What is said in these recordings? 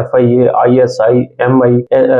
FIA, ISI, MI,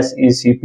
SECP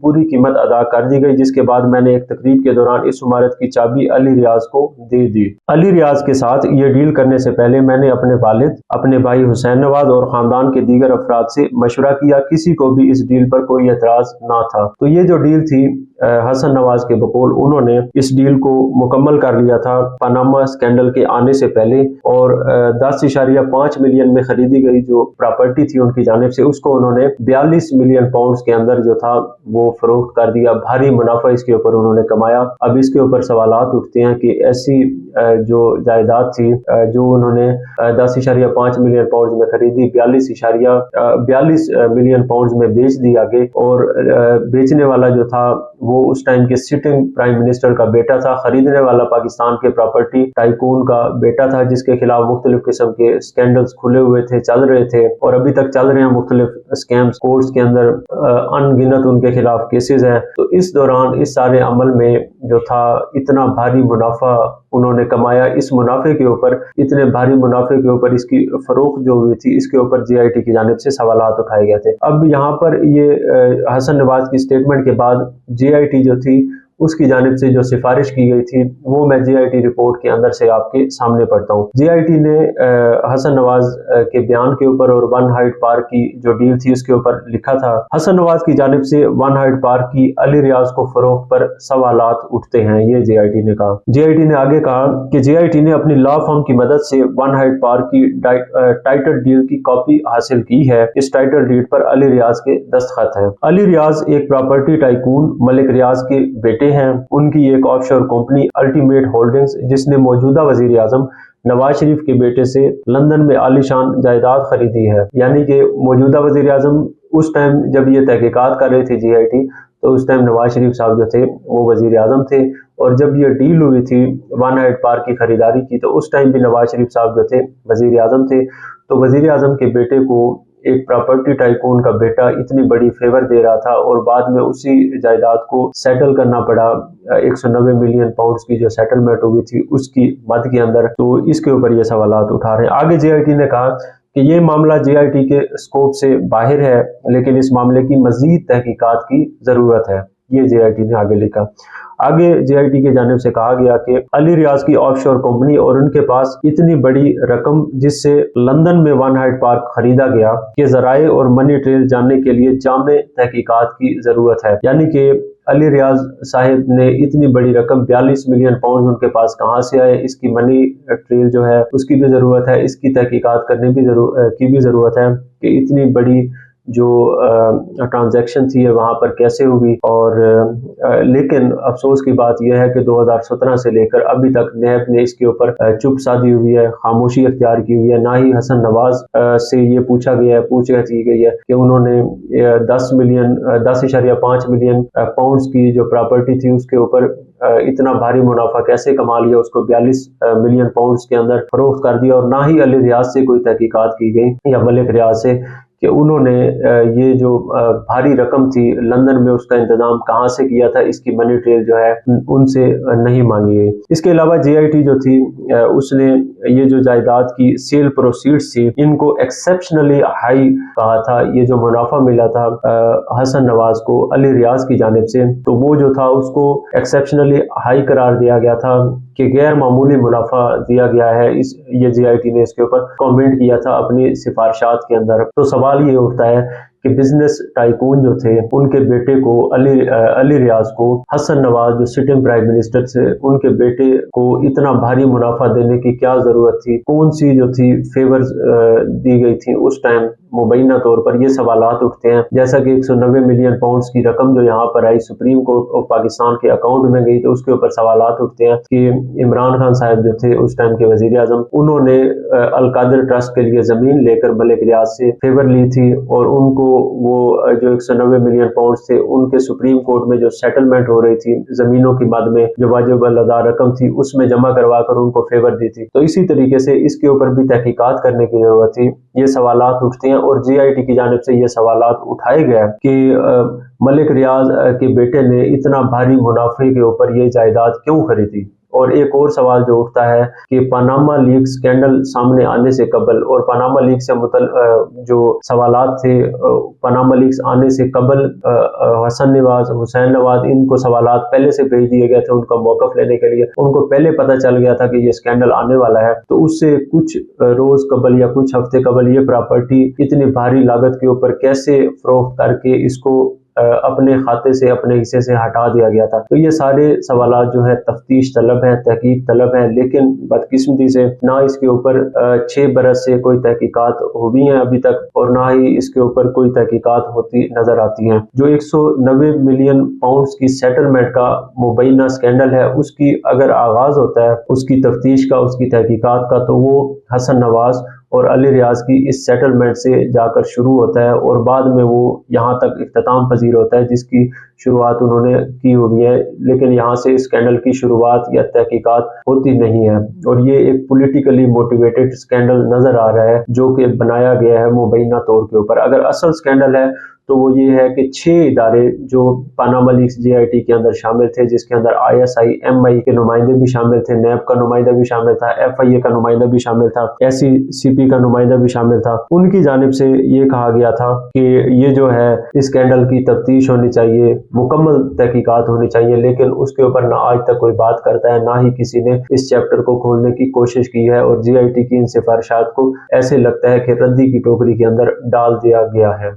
پوری قیمت ادا کر دی گئی، جس کے بعد میں نے ایک تقریب کے دوران اس عمارت کی چابی علی ریاض کو دے دی۔ علی ریاض کے ساتھ یہ ڈیل کرنے سے پہلے میں نے اپنے والد، اپنے بھائی حسین نواز اور خاندان کے دیگر افراد سے مشورہ کیا، کسی کو بھی اس ڈیل پر کوئی اعتراض نہ تھا۔ تو یہ جو ڈیل تھی حسن نواز کے بقول انہوں نے اس ڈیل کو مکمل کر لیا تھا پاناما اسکینڈل کے آنے سے پہلے، اور 10.5 ملین میں خریدی گئی جو پراپرٹی تھی ان کی جانب سے، اس کو انہوں نے 42 ملین پاؤنڈز کے اندر جو تھا وہ فروخت کر دیا۔ بھاری منافع اس کے اوپر انہوں نے کمایا۔ اب اس کے اوپر سوالات اٹھتے ہیں کہ ایسی جو جائیداد تھی جو انہوں نے 10.5 ملین پاؤنڈز میں خریدی، 42 ملین پاؤنڈز میں بیچ دی آگے، اور بیچنے والا جو تھا وہ اس ٹائم کے سٹنگ پرائم منسٹر کا بیٹا تھا، خریدنے والا پاکستان کے پراپرٹی ٹائکون کا بیٹا تھا، جس کے خلاف مختلف قسم کے سکینڈلز کھلے ہوئے تھے، چل رہے تھے اور ابھی تک چل رہے ہیں مختلف سکیمز، کورٹس کے اندر ان گنت ان کے خلاف کیسز ہیں۔ تو اس دوران اس سارے عمل میں جو تھا اتنا بھاری منافع انہوں نے کمایا۔ اس منافع کے اوپر، اتنے بھاری منافع کے اوپر اس کی فروخت جو ہوئی تھی، اس کے اوپر جے آئی ٹی کی جانب سے سوالات اٹھائے گئے تھے۔ اب یہاں پر یہ حسن نواز کی سٹیٹمنٹ کے بعد جے آئی ٹی جو تھی اس کی جانب سے جو سفارش کی گئی تھی وہ میں جے آئی ٹی رپورٹ کے اندر سے آپ کے سامنے پڑھتا ہوں۔ جے آئی ٹی نے حسن نواز کے بیان کے اوپر اور ون ہائٹ پارک کی جو ڈیل تھی اس کے اوپر لکھا تھا، حسن نواز کی جانب سے ون ہائٹ پارک کی علی ریاض کو فروخت پر سوالات اٹھتے ہیں، یہ جے آئی ٹی نے کہا۔ جے آئی ٹی نے آگے کہا کہ جے آئی ٹی نے اپنی لا فرم کی مدد سے ون ہائٹ پارک کی ٹائٹل ڈیل کی کاپی حاصل کی ہے۔ اس ٹائٹل ڈیڈ پر علی ریاض کے دستخط ہیں۔ علی ریاض ایک پراپرٹی ٹائکون ملک ریاض کے بیٹے ہیں۔ ان کی ایک آف شور کمپنی الٹیمیٹ ہولڈنگز، جس نے موجودہ وزیر اعظم نواز شریف کے بیٹے سے لندن میں عالی شان جائیداد خریدی ہے، یعنی کہ موجودہ وزیر اعظم اس ٹائم جب یہ تحقیقات کر رہی تھی جے آئی ٹی، تو اس ٹائم نواز شریف صاحب جو تھے وہ وزیر اعظم تھے، اور جب یہ ڈیل ہوئی تھی ون ہائٹ پارک کی خریداری کی تو اس ٹائم بھی نواز شریف صاحب جو تھے وزیر اعظم تھے۔ تو وزیر اعظم کے بیٹے کو ایک پراپرٹی ٹائکون کا بیٹا اتنی بڑی فیور دے رہا تھا، اور بعد میں اسی جائیداد کو سیٹل کرنا پڑا، 190 ملین پاؤنڈز کی جو سیٹلمنٹ ہوئی تھی اس کی مد کے اندر۔ تو اس کے اوپر یہ سوالات اٹھا رہے ہیں۔ آگے جے آئی ٹی نے کہا کہ یہ معاملہ جے آئی ٹی کے اسکوپ سے باہر ہے، لیکن اس معاملے کی مزید تحقیقات کی ضرورت ہے، یہ جے آئی ٹی نے آگے لکھا۔ آگے جے آئی ٹی کی جانب سے کہا گیا کہ علی ریاض کی آف شور کمپنی اور ان کے پاس اتنی بڑی رقم جس سے لندن میں ون ہائٹ پارک خریدا گیا کہ ذرائع اور منی ٹریل جاننے کے لیے جامع تحقیقات کی ضرورت ہے، یعنی کہ علی ریاض صاحب نے اتنی بڑی رقم 42 ملین پاؤنڈ ان کے پاس کہاں سے آئے، اس کی منی ٹریل جو ہے اس کی بھی ضرورت ہے، اس کی تحقیقات کرنے کی بھی ضرورت ہے کہ اتنی بڑی جو ٹرانزیکشن تھی وہاں پر کیسے ہوئی۔ اور لیکن افسوس کی بات یہ ہے کہ 2017 سے لے کر ابھی تک نیب نے اس کے اوپر چپ سادھی ہوئی ہے، خاموشی اختیار کی ہوئی ہے۔ نہ ہی حسن نواز سے یہ پوچھا گیا ہے، پوچھ گچھ کی گئی ہے کہ انہوں نے 10.5 ملین پاؤنڈز کی جو پراپرٹی تھی اس کے اوپر اتنا بھاری منافع کیسے کما لیا، اس کو 42 ملین پاؤنڈز کے اندر فروخت کر دیا۔ اور نہ ہی علی ریاض سے کوئی تحقیقات کی گئی یا ملک ریاض سے کہ انہوں نے یہ جو بھاری رقم تھی لندن میں اس کا انتظام کہاں سے کیا تھا، اس کی منی ٹریل جو ہے ان سے نہیں مانگی گئی۔ اس کے علاوہ جے آئی ٹی جو تھی اس نے یہ جو جائیداد کی سیل پروسیڈز تھی ان کو ایکسیپشنلی ہائی کہا تھا۔ یہ جو منافع ملا تھا حسن نواز کو علی ریاض کی جانب سے، تو وہ جو تھا اس کو ایکسیپشنلی ہائی قرار دیا گیا تھا کہ غیر معمولی منافع دیا گیا ہے۔ یہ جے آئی ٹی نے اس کے اوپر کامنٹ کیا تھا اپنی سفارشات کے اندر۔ تو سوال یہ اٹھتا ہے کہ بزنس ٹائکون جو تھے ان کے بیٹے کو علی ریاض کو حسن نواز جو سٹنگ پرائم منسٹر سے ان کے بیٹے کو اتنا بھاری منافع دینے کی کیا ضرورت تھی، کون سی جو تھی فیورز دی گئی تھی اس ٹائم مبینہ طور پر، یہ سوالات اٹھتے ہیں۔ جیسا کہ 190 ملین پاؤنڈز کی رقم جو یہاں پر آئی سپریم کورٹ آف پاکستان کے اکاؤنٹ میں گئی، تو اس کے اوپر سوالات اٹھتے ہیں کہ عمران خان صاحب جو تھے اس ٹائم کے وزیر اعظم، انہوں نے القادر ٹرسٹ کے لیے زمین لے کر ملک ریاض سے فیور لی تھی، اور ان کو وہ جو 190 ملین پاؤنڈز تھے ان کے سپریم کورٹ میں جو سیٹلمنٹ ہو رہی تھی زمینوں کی مد میں جو واجب الادا رقم تھی اس میں جمع کروا کر ان کو فیور دی تھی۔ تو اسی طریقے سے اس کے اوپر بھی تحقیقات کرنے کی ضرورت تھی۔ یہ سوالات اٹھتے ہیں اور جے آئی ٹی کی جانب سے یہ سوالات اٹھائے گئے کہ ملک ریاض کے بیٹے نے اتنا بھاری منافع کے اوپر یہ جائیداد کیوں خریدی۔ اور ایک اور سوال جو اٹھتا ہے کہ پاناما لیک سکینڈل سامنے آنے سے قبل اور پاناما لیک سے جو سوالات تھے پاناما لیکس آنے سے قبل حسن نواز حسین نواز ان کو سوالات پہلے سے بھیج دیے گئے تھے ان کا موقف لینے کے لیے. ان کو پہلے پتہ چل گیا تھا کہ یہ سکینڈل آنے والا ہے, تو اس سے کچھ روز قبل یا کچھ ہفتے قبل یہ پراپرٹی اتنی بھاری لاگت کے اوپر کیسے فروخت کر کے اس کو اپنے کھاتے سے اپنے حصے سے ہٹا دیا گیا تھا. تو یہ سارے سوالات جو ہے تفتیش طلب ہے, تحقیق طلب ہے, لیکن بدقسمتی سے نہ اس کے اوپر 6 برس سے کوئی تحقیقات ہوئی ہیں ابھی تک, اور نہ ہی اس کے اوپر کوئی تحقیقات ہوتی نظر آتی ہیں. جو 190 ملین پاؤنڈز کی سیٹلمنٹ کا مبینہ سکینڈل ہے, اس کی اگر آغاز ہوتا ہے اس کی تفتیش کا, اس کی تحقیقات کا, تو وہ حسن نواز اور علی ریاض کی اس سیٹلمنٹ سے جا کر شروع ہوتا ہے اور بعد میں وہ یہاں تک اختتام پذیر ہوتا ہے جس کی شروعات انہوں نے کی ہوئی ہے. لیکن یہاں سے اسکینڈل کی شروعات یا تحقیقات ہوتی نہیں ہے, اور یہ ایک پولیٹیکلی موٹیویٹڈ اسکینڈل نظر آ رہا ہے جو کہ بنایا گیا ہے مبینہ طور کے اوپر. اگر اصل اسکینڈل ہے تو وہ یہ ہے کہ 6 ادارے جو پاناما لیکس JIT کے اندر شامل تھے, جس کے اندر ISI MI کے نمائندے بھی شامل تھے, نیب کا نمائندہ بھی شامل تھا, FIA کا نمائندہ بھی شامل تھا, SCCP کا نمائندہ بھی شامل تھا, ان کی جانب سے یہ کہا گیا تھا کہ یہ جو ہے اسکینڈل کی تفتیش ہونی چاہیے, مکمل تحقیقات ہونی چاہیے, لیکن اس کے اوپر نہ آج تک کوئی بات کرتا ہے, نہ ہی کسی نے اس چیپٹر کو کھولنے کی کوشش کی ہے, اور JIT کی ان سفارشات کو ایسے لگتا ہے کہ ردی کی ٹوکری کے اندر ڈال دیا گیا ہے.